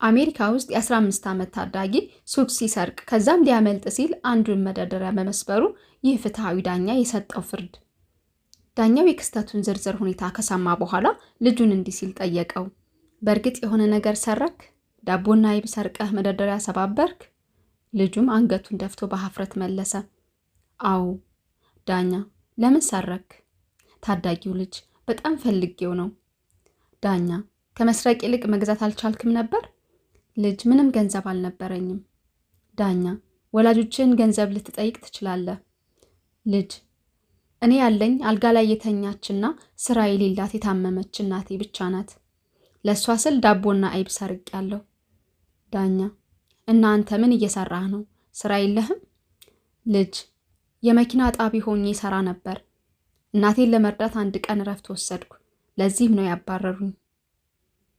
አሜሪካ ውስጥ የ15 ዓመት ታዳጊ ሱቅ ሲሰርቅ ከዛም ሊያመልጥ ሲል አንዱን መደርደሪያ በመስበሩ ይህ ፍትሐዊ ዳኛ የሰጠው ፍርድ። ዳኛው የክስተቱን ዝርዝር ሁኔታ ከሰማ በኋላ ልጁን እንዲህ ሲል ጠየቀው። በእርግጥ የሆነ ነገር ሰረክ? ዳቦና አይብ ሰርቀህ መደርደሪያ ሰባበርክ? ልጁም አንገቱን ደፍቶ በሀፍረት መለሰ። አዎ። ዳኛ ለምን ሰረክ? ታዳጊው ልጅ በጣም ፈልጌው ነው። ዳኛ ከመስረቅ ይልቅ መግዛት አልቻልክም ነበር? ልጅ ምንም ገንዘብ አልነበረኝም። ዳኛ ወላጆችን ገንዘብ ልትጠይቅ ትችላለህ። ልጅ እኔ ያለኝ አልጋ ላይ የተኛችና ስራ የሌላት የታመመች እናቴ ብቻ ናት። ለእሷ ስል ዳቦና አይብ ሰርቄያለሁ። ዳኛ እና አንተ ምን እየሰራህ ነው? ስራ የለህም? ልጅ የመኪና ጣቢ ሆኜ ሰራ ነበር። እናቴን ለመርዳት አንድ ቀን እረፍት ወሰድኩ። ለዚህም ነው ያባረሩኝ።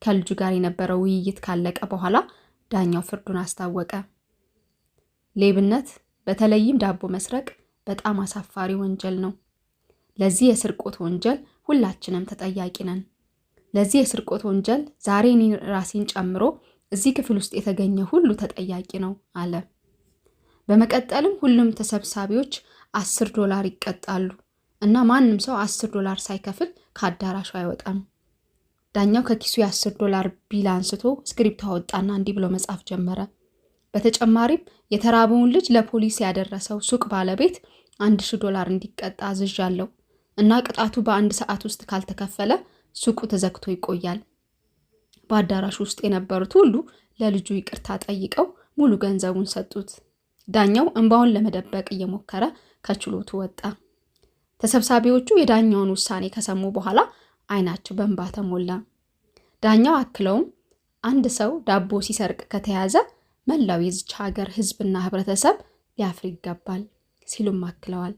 ከልጁ ጋር የነበረው ውይይት ካለቀ በኋላ ዳኛው ፍርዱን አስታወቀ። ሌብነት በተለይም ዳቦ መስረቅ በጣም አሳፋሪ ወንጀል ነው። ለዚህ የስርቆት ወንጀል ሁላችንም ተጠያቂ ነን። ለዚህ የስርቆት ወንጀል ዛሬ እኔ ራሴን ጨምሮ እዚህ ክፍል ውስጥ የተገኘ ሁሉ ተጠያቂ ነው አለ። በመቀጠልም ሁሉም ተሰብሳቢዎች $10 ይቀጣሉ እና ማንም ሰው $10 ሳይከፍል ከአዳራሹ አይወጣም። ዳኛው ከኪሱ $10 ቢል አንስቶ ስክሪፕት አወጣና እንዲህ ብሎ መጻፍ ጀመረ። በተጨማሪም የተራበውን ልጅ ለፖሊስ ያደረሰው ሱቅ ባለቤት $1000 እንዲቀጣ አዝዣለሁ እና ቅጣቱ በ1 ሰዓት ውስጥ ካልተከፈለ ሱቁ ተዘግቶ ይቆያል። በአዳራሹ ውስጥ የነበሩት ሁሉ ለልጁ ይቅርታ ጠይቀው ሙሉ ገንዘቡን ሰጡት። ዳኛው እንባውን ለመደበቅ እየሞከረ ከችሎቱ ወጣ። ተሰብሳቢዎቹ የዳኛውን ውሳኔ ከሰሙ በኋላ አይናቸው በእንባ ተሞላ። ዳኛው አክለውም አንድ ሰው ዳቦ ሲሰርቅ ከተያዘ መላው የዚች ሀገር ሕዝብና ህብረተሰብ ሊያፍር ይገባል ሲሉም አክለዋል።